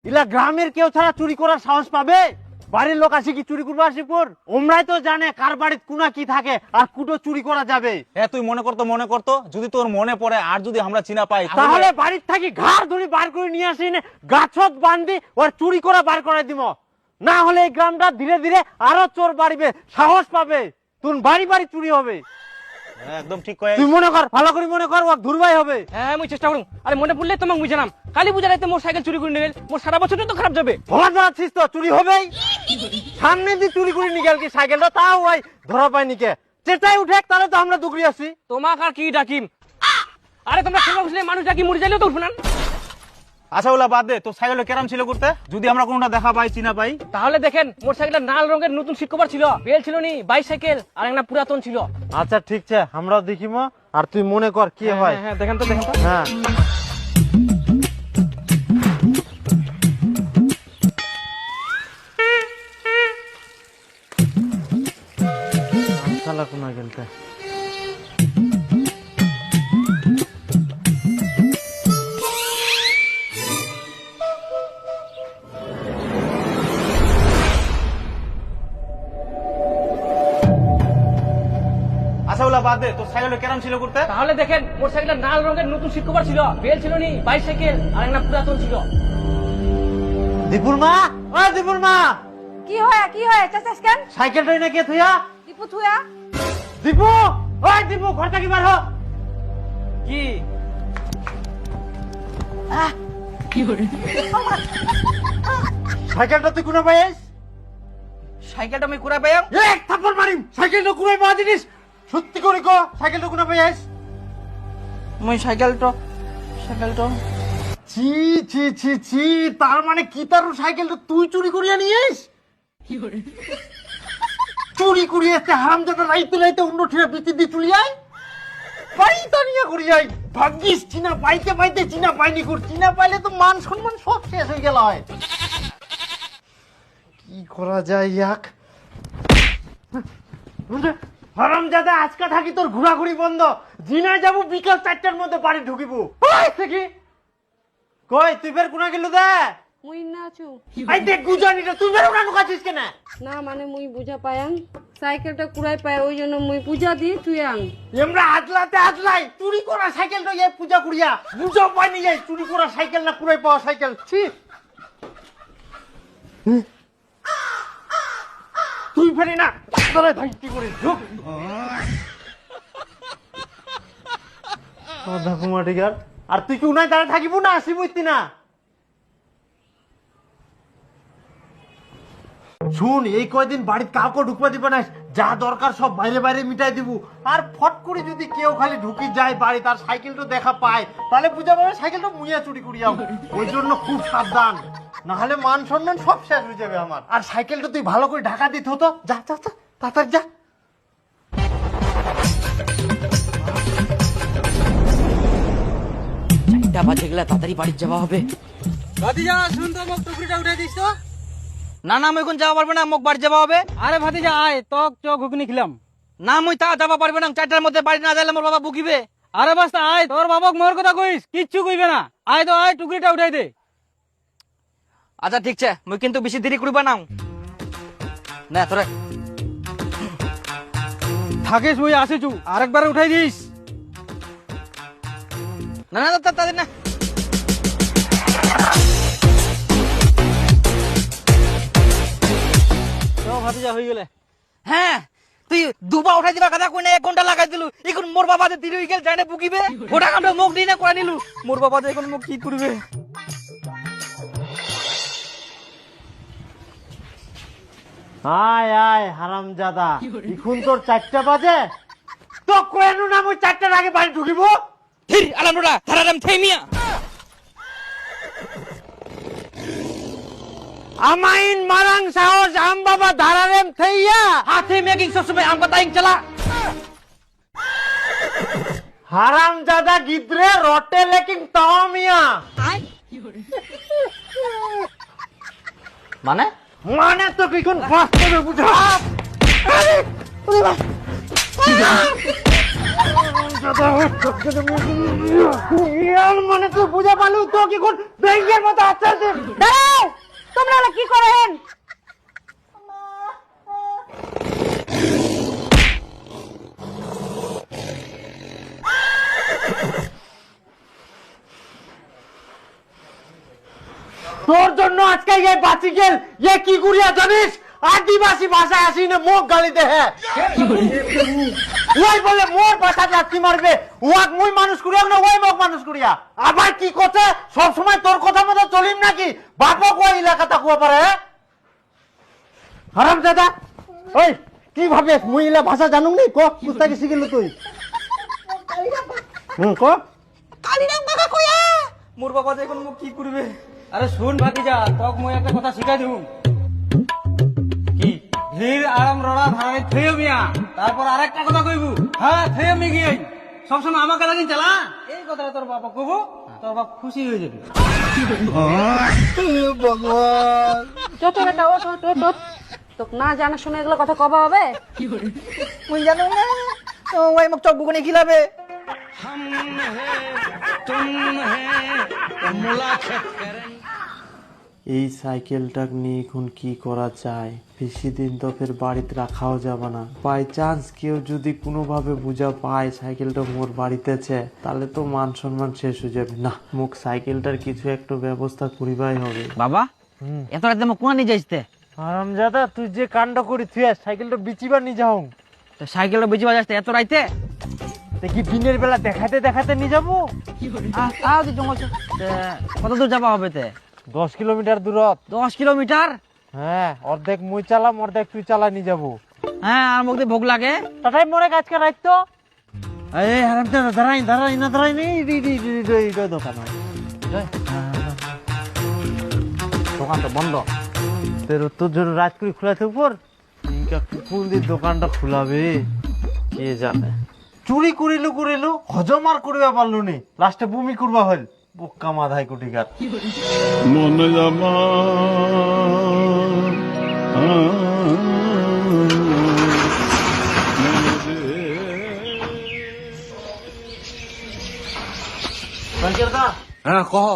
ইলা গ্রামের কেউ ছাড়া চুরি করার সাহস পাবে? বাড়ির লোক আসে কি চুরি করবো আসিপুর? ওমরাই তো জানে কার বাড়িতে কোনা কি থাকে আর কুটো চুরি করা যাবে। হ্যাঁ তুই মনে করতো যদি তোর মনে পড়ে আর যদি আমরা চিনা পাই তাহলে বাড়ির থাকি ঘাড় ধরে বার করে নিয়ে আসি না, গাছত বান্ধি ওর চুরি করা বার করে দিব। না হলে এই গ্রামটা ধীরে ধীরে আরো চোর বাড়িবে, সাহস পাবে, তোর বাড়ি বাড়ি চুরি হবে। একদম ঠিক কয়ে তুই মনে কর, ভালো করে মনে কর, ও ধুরবাই হবে। হ্যাঁ মুই চেষ্টা করুম। আরে মনে পড়লে তোমাকে বুঝে নাম, কালী পূজা রাইতে মোর সাইকেল চুরি করে নিয়ে গেল, মোর সারা বছরটা তো খারাপ যাবে। ভোলা যাচ্ছিস তো চুরি হবেই। সামনে দিয়ে চুরি করে নিয়ে গেল কি সাইকেলটা, তাও ওই ধরা পাইনি কে, চেঁচাই উঠে তাহলে তো আমরা দুগড়ি আসি। তোমাকে আর কি ডাকিম? আরে তোমরা সেবা বুঝলে মানুষ ডাকি মরে যাইলেও তো উঠবে না। আচ্ছা ওলা বাদ দে, তোর সাইকেল কেরাম ছিল করতে, যদি আমরা কোনটা দেখা পাই চিনা পাই। তাহলে দেখেন মোর সাইকেলটা লাল রঙের নতুন সিট কভার ছিল, বেল ছিল নি, বাইসাইকেল আর একটা পুরাতন ছিল। আচ্ছা ঠিক আছে, আমরাও দেখিম, আর তুই মনে কর কি হয়। হ্যাঁ দেখেন তো দেখেন তো। হ্যাঁ শালা কোনা গেলতে। আচ্ছা ওলা বাদ দে, তোর সাইকেল কেরাম ছিল করতে। তাহলে দেখেন মোর সাইকেলটা লাল রঙের নতুন সিট কভার ছিল, বেল ছিল নি, বাইসাইকেল আর একটা পুরাতন ছিল। দীপুর মা, ও দীপুর মা, কি হয় চাচাস কেন? সাইকেলটাই না কে থুয়া? দীপু থুয়া। দীপু, ওই দীপু ঘর থেকে বার হ। কি সাইকেলটা তুই কোনা পাইস? সাইকেলটা আমি কুড়া পাইয়াম? এক থাপ্পড় মারিম। সাইকেলটা কোনায় পাওয়া জিনিস সত্যি করে কো, সাইকেলটা কোনা পাইস? মই সাইকেলটা ছি ছি ছি ছি, তার মানে কি তার সাইকেলটা তুই চুরি করিয়া নিয়েস? চুরি করিয়া এসে হারামজাদা রাইতে রাইতে অন্য ঠিরা বিচি দিয়ে চুরি আয়, বাড়ি তানিয়া করিয়াই। ভাগ্যিস চিনা পাইতে পাইতে চিনা পাইনি কর, চিনা পাইলে তো মান সম্মান সব শেষ হয়ে গেল হয়। কি করা যায় ইয়াক? হারামজাদা আজকে থাকি তোর ঘোরাঘুরি বন্ধ, জিনায় যাবো বিকাল 4টার মধ্যে বাড়ি ঢুকিব। কি কই তুই বের কোনা গেল দে? মুই না আছু। আই দেখ গুজানিটা তুই বের কোনা ঢুকাছিস কেন? না মানে মুই বুঝা পায়াং সাইকেলটা কুড়াই পায়, ওই জন্য মুই পূজা দিয়ে তুইয়াং। এমরা আদলাই চুরি করা সাইকেলটা এই পূজা করিয়া বুঝা পাইনি যাই, চুরি করা সাইকেল না কুড়াই পাওয়া সাইকেল। ছি তুই ফেরি না তোরে ধাইতি করে ঢুক। আধা কুমাটি গার, আর তুই কি উনাই দাঁড়া থাকিব না আসিবই না? শুন, এই কয়দিন বাড়িতে কাউকে ঢুকবা দিবে না, যা দরকার সব বাইরে বাইরে মিটাই দিব। আর ফট করে যদি কেউ খালি ঢুকি যায় বাড়ি, তার সাইকেলটা দেখা পায়, তাহলে বুঝা পাবে সাইকেলটা মুইয়া চুরি করিয়া। ওই জন্য খুব সাবধান, না হলে মান সম্মান সব শেষ হয়ে যাবে আমার। আর সাইকেলটা তুই ভালো করে ঢাকা দিতে হতো। যা যা যা তাড়াতাড়ি যা। চারটা বাজে গেলে তাড়াতাড়ি বাড়ি যাওয়া হবে। ভাতিজা শুন তো, মোক টুকরিটা উঠাই দিস তো। না না মই এখন যাওয়া পারবে না, মোক বাড়ি যাওয়া হবে। আরে ভাতিজা আয়, তক চক ঘুগনি খিলাম। না মই তা যাওয়া পারবে না, 4টার মধ্যে বাড়ি না যাইলে মোর বাবা বুকিবে। আরে বাস্তা আয়, তোর বাবক মোর কথা কইস, কিচ্ছু কইবে না। আয় তো আয়, টুকরিটা উঠাই দে। আচ্ছা ঠিক আছে, মই কিন্তু বেশি দেরি করিবা না। না তোরে থাকিস, মুই আসিছু, আরেকবার উঠাই দিস। না না তাদের না। তো ভাতিজা হয়ে গেলে। হ্যাঁ তুই দুবা উঠাই দিবা কথা কই না, 1 ঘন্টা লাগাই দিলু। এখন মোর বাবা যে দেরি হয়ে গেল, জানে বুকিবে। ওটা কামটা মুখ দিই না করে নিলু। মোর বাবা যে এখন মুখ কি করবে? আয় আয় হারামজাদা, এখন তোর 4টা বাজে, তো কেন না আমি 4টার আগে বাড়ি ঢুকিব? ফির আলামডা হারারাম থেমিয়া। আমাইন মারাং সাহস আম বাবা ধারারেম থেইয়া হাতে মেকিং সবসময় আম কথাইং চালা। হারামজাদা গিদ্রে রটে লেকিন তামিয়া। মানে মানে তো কিখন বাস্তবে বুঝা। আরে ওরে বাবা, মানে তুই বুঝা পালু তো কিখন ব্যাংকের মতো আশ্চর্য। দাঁড়াও পারেন। তোর জন্য আজকে এই বাচিকেল কি করিয়া জানিস? আদিবাসী ভাষায় আসি না মুখ গালিতে হ্যাঁ ওই বলে মোর ভাষা লাথি মারবে ওয়াক মুই মানুষ করিয়া না ওই মুখ মানুষ করিয়া আবার কি করছে সব সময় তোর কথা মতো চলিম নাকি বাপক ওই এলাকাটা কুয়া পারে হারাম দাদা ওই কি ভাবে মুই এলা ভাষা জানুম নি ক কুস্তাকে শিখিল তুই ক কালিরাম কাকা কয়া মোর বাবা যে এখন মোক কি করবে? আরে শুন ভাতিজা, তক মই একটা কথা শিখাই দিউ। কি ধীর আরাম রড়া ধারাই থইও মিয়া, তারপর আরেকটা কথা কইবু। হ্যাঁ থইও মি গিয়ে সবসময় আমাকে লাগি চালা, এই কথাটা তোর বাবা কব, তোর বাপ খুশি হয়ে যাবে। ভগবান যত বেটা ও তোক না জানা শুনে এগুলো কথা কবা হবে? মুই জানো না তো ওই মোক চক বুকুনি খিলাবে। এই সাইকেলটা নিয়ে এখন কি করা যায়? বেশি দিন তো ফের বাড়িতে রাখাও যাবে না। বাই চান্স কেউ যদি কোনোভাবে বুঝা পায় সাইকেলটা মোর বাড়িতেছে, তাহলে তো মান সম্মান শেষ হয়ে যাবে। না, মুখ সাইকেলটার কিছু একটা ব্যবস্থা করিবাই হবে। বাবা এত রাতে মোক কোনা নিয়ে যাইতে? আরামজাদা তুই যে কাণ্ড করি তুই সাইকেলটা বিচিবার নিয়ে যাও। সাইকেলটা বেঁচে বাজাতে এত রাইতে? দেখি দিনের বেলা দেখাতে দেখাতে নিয়ে যাবো। তাও তো জঙ্গল কত দূর যাবা হবে তে? 10 কিলোমিটার দূরত। 10 কিলোমিটার? হ্যাঁ, অর্ধেক মুই চালাম অর্ধেক তুই চালা নিয়ে যাবো। হ্যাঁ আর মুখ দিয়ে ভোগ লাগে। তাটাই মরে গাছকে রাখতো। এই হারামজাদা দাঁড়াই দাঁড়াই না দাঁড়াই নেই দোকান দোকান তো বন্ধ। তোর জন্য রাত করে খোলা থাকবো। কোন দিন দোকানটা খোলাবে কে জানে। চুরি করিলু হজম আর করিবা পারলু নি, লাস্টে বমি করবা হল। বোকা মাধাই কোটিকার মনে জামা হ্যাঁ কহ।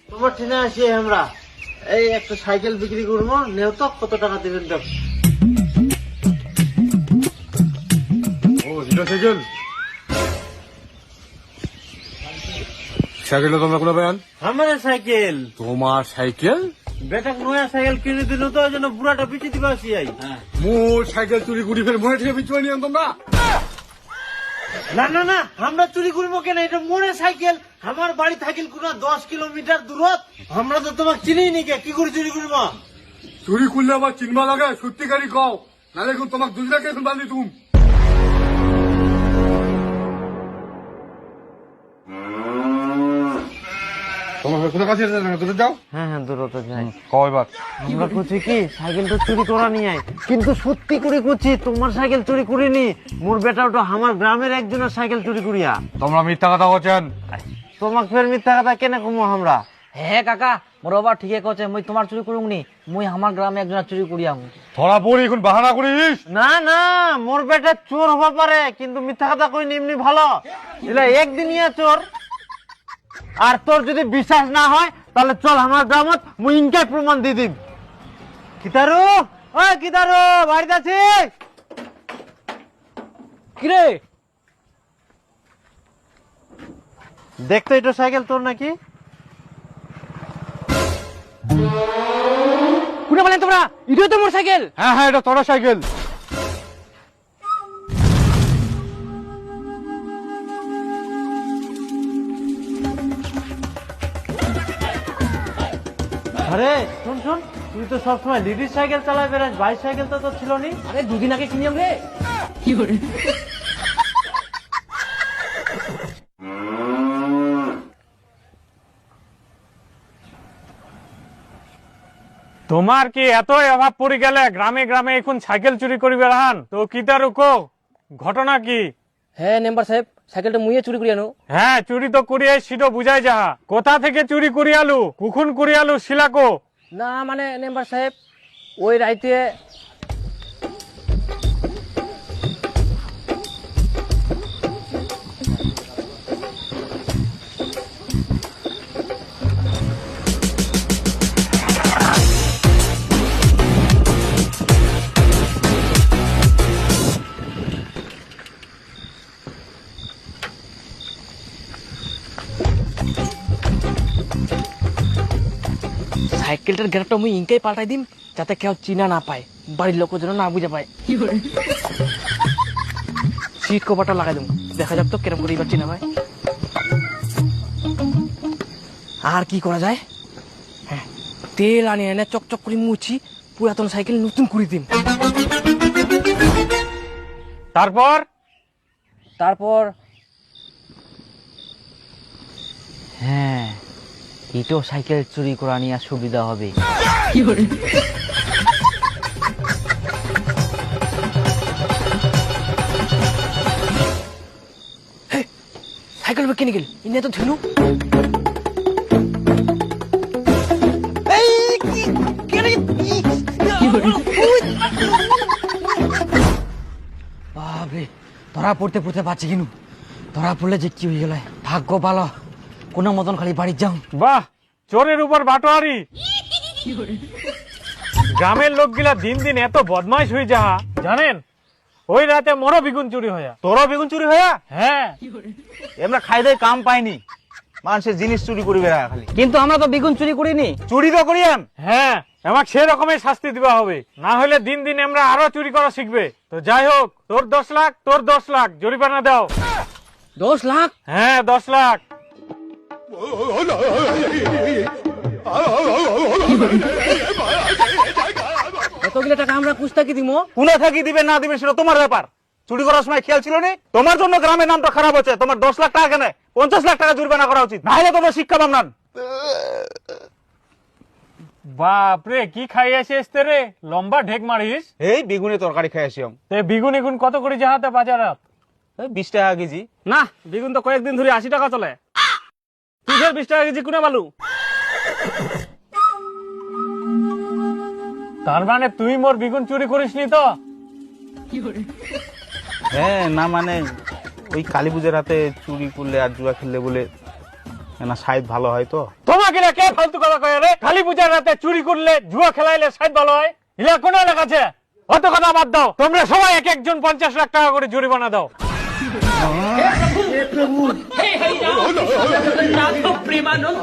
তোমার ঠিনে আসি আমরা এই একটা সাইকেল বিক্রি করবো, নেও তো কত টাকা দেবেন দেব। ও হিরো সাইকেল, সাইকেলটা তোমরা কোথায় পেলেন? আমার সাইকেল। তোমার সাইকেল? বেটা নয়া সাইকেল কিনে দিল তো ওই জন্য বুড়াটা বিচি দিবা আসি আই। মোর সাইকেল চুরি করি ফের মনে থেকে বিচুয়া নিয়ে তোমরা? না না না, আমরা চুরি করবো কেন? এটা মোরে সাইকেল, আমার বাড়ি সাইকেল কোনা 10 কিলোমিটার দূরত। আমরা তো তোমাকে চিনি নি কে, কি করে চুরি করবো? চুরি করলে আবার চিনবা লাগে, সত্যিকারই কও, নাহলে এখন তোমাকে দুজনাকে এখন বান্ধি তুম। তোমার কোথায় কাছে দূরে যাও? হ্যাঁ হ্যাঁ দূরত যাই। কয় বার আমরা করছি কি সাইকেলটা চুরি করা নিয়ে আয়, কিন্তু সত্যি করে করছি, তোমার সাইকেল চুরি করিনি। মোর বেটা ওটা আমার গ্রামের একজনের সাইকেল চুরি করিয়া। তোমরা মিথ্যা কথা বলছেন। তোমাকে ফের মিথ্যা কথা কেন কমো আমরা? হ্যাঁ কাকা মোর বাবা ঠিকই কছে, মুই তোমার চুরি করুমনি, মুই আমার গ্রামে একজন চুরি করিয়াম। ধরা পড়ি এখন বাহানা করিস? না না, মোর বেটা চোর হবা পারে, কিন্তু মিথ্যা কথা কই এমনি ভালো। এলা একদিনিয়া চোর। আর তোর যদি বিশ্বাস না হয় তাহলে চল আমার গ্রামত, মুই ইনকে প্রমাণ দিয়ে দিম। কিতারু, ও কিতারু বাড়িতে আছিস? কিরে দেখতো এটা সাইকেল তোর নাকি? কোনে বলেন তোমরা? এটা তো মোর সাইকেল। হ্যাঁ হ্যাঁ এটা তোর সাইকেল। আরে শুন শুন, তুই তো সবসময় লেডিস সাইকেল চালায় বেড়াস, বাইক সাইকেল তো তোর ছিল নি? আরে দুদিন আগে কিনিয়াম রে। তোমার কি এতই অভাব পড়ে গেলে গ্রামে গ্রামে এখন সাইকেল চুরি করিবে রাহান? তো কিতা রুকো, ঘটনা কি? হ্যাঁ মেম্বার সাহেব, সাইকেলটা মুইয়ে চুরি করিয়ানো। হ্যাঁ চুরি তো করিয়ে সিটো বুঝাই যাহা। কোথা থেকে চুরি করিয়ালু, কুকুন করিয়ালু শিলাকো? না মানে মেম্বার সাহেব, ওই রাইতে সাইকেলটার গ্যারাপটা মুই ইনকাই পাল্টাই দিম, যাতে কেউ চিনা না পায়, বাড়ির লোক যেন না বুঝে পায়। সিট কভারটা লাগাই দেবো, দেখা যাক তো কেরম করে এবার চিনা পায়। আর কি করা যায়? হ্যাঁ, তেল আনি এনে চকচক করে মুছি, পুরাতন সাইকেল নতুন করে দিম। তারপর তারপর হ্যাঁ, এটাও সাইকেল চুরি করা নিয়ে সুবিধা হবে। সাইকেল কিনে গেল, ইনে তো ধুনু। বাবরে, ধরা পড়তে পড়তে পারছি কিনু। ধরা পড়লে যে কি হয়ে গেল, ভাগ্য ভালো কোনো মতন খালি বাড়ি যাও। বাহ, চোরের উপর বাটোয়ারি। গ্রামের লোকগুলা দিন দিন এত বদমাইশ হয়ে যাহা জানেন। ওই রাতে মোরও বেগুন চুরি হইয়া। তোরও বেগুন চুরি হইয়া? হ্যাঁ, আমরা খাই দেয় কাম পাইনি, মানুষের জিনিস চুরি করি বেড়া খালি। কিন্তু আমরা তো বেগুন চুরি করিনি। চুরি তো করিয়ান। হ্যাঁ, আমাকে সে রকমের শাস্তি দিবা হবে, না হলে দিন দিন আমরা আরো চুরি করা শিখবে। তো যাই হোক, তোর 10 লাখ, তোর 10 লাখ জরিমানা দাও। 10 লাখ? হ্যাঁ, 10 লাখ। এতগুলো টাকা আমরা কুস্তাকি দিব? কোনে থাকি দিবে না দিবে সেটা তোমার ব্যাপার। চুরি করার সময় খেয়াল ছিল নি? তোমার জন্য গ্রামের নামটা খারাপ হচ্ছে। তোমার 10 লাখ টাকা কেন 50 লাখ টাকা জরিমানা করা উচিত, না হলে তোমার শিক্ষা পাবনান। বাপরে, কি খাইয়াছিস রে? লম্বা ঢেক মারিস। এই বেগুনে তরকারি খাই আসি। তে বেগুন এখন কত করে যাহাতে বাজারাত? 20 টাকা কেজি। না, বেগুন তো কয়েকদিন ধরে 80 টাকা চলে। তুই ফের 20 টাকা কেজি কোনে বালু? তার মানে তুই মোর বেগুন চুরি করিসনি তো? হ্যাঁ, না মানে ওই কালী পূজার রাতে চুরি করলে আর জুয়া খেললে বলে না সাইড ভালো হয় তো। তোমাকে কে ফালতু কথা কয় রে? কালী পূজার রাতে চুরি করলে, জুয়া খেলাইলে সাইড ভালো হয়? ইলা কোন লেখাছে? অত কথা বাদ দাও, তোমরা সবাই এক একজন 50 লাখ টাকা করে জরিমানা দাও। প্রেমানন্দ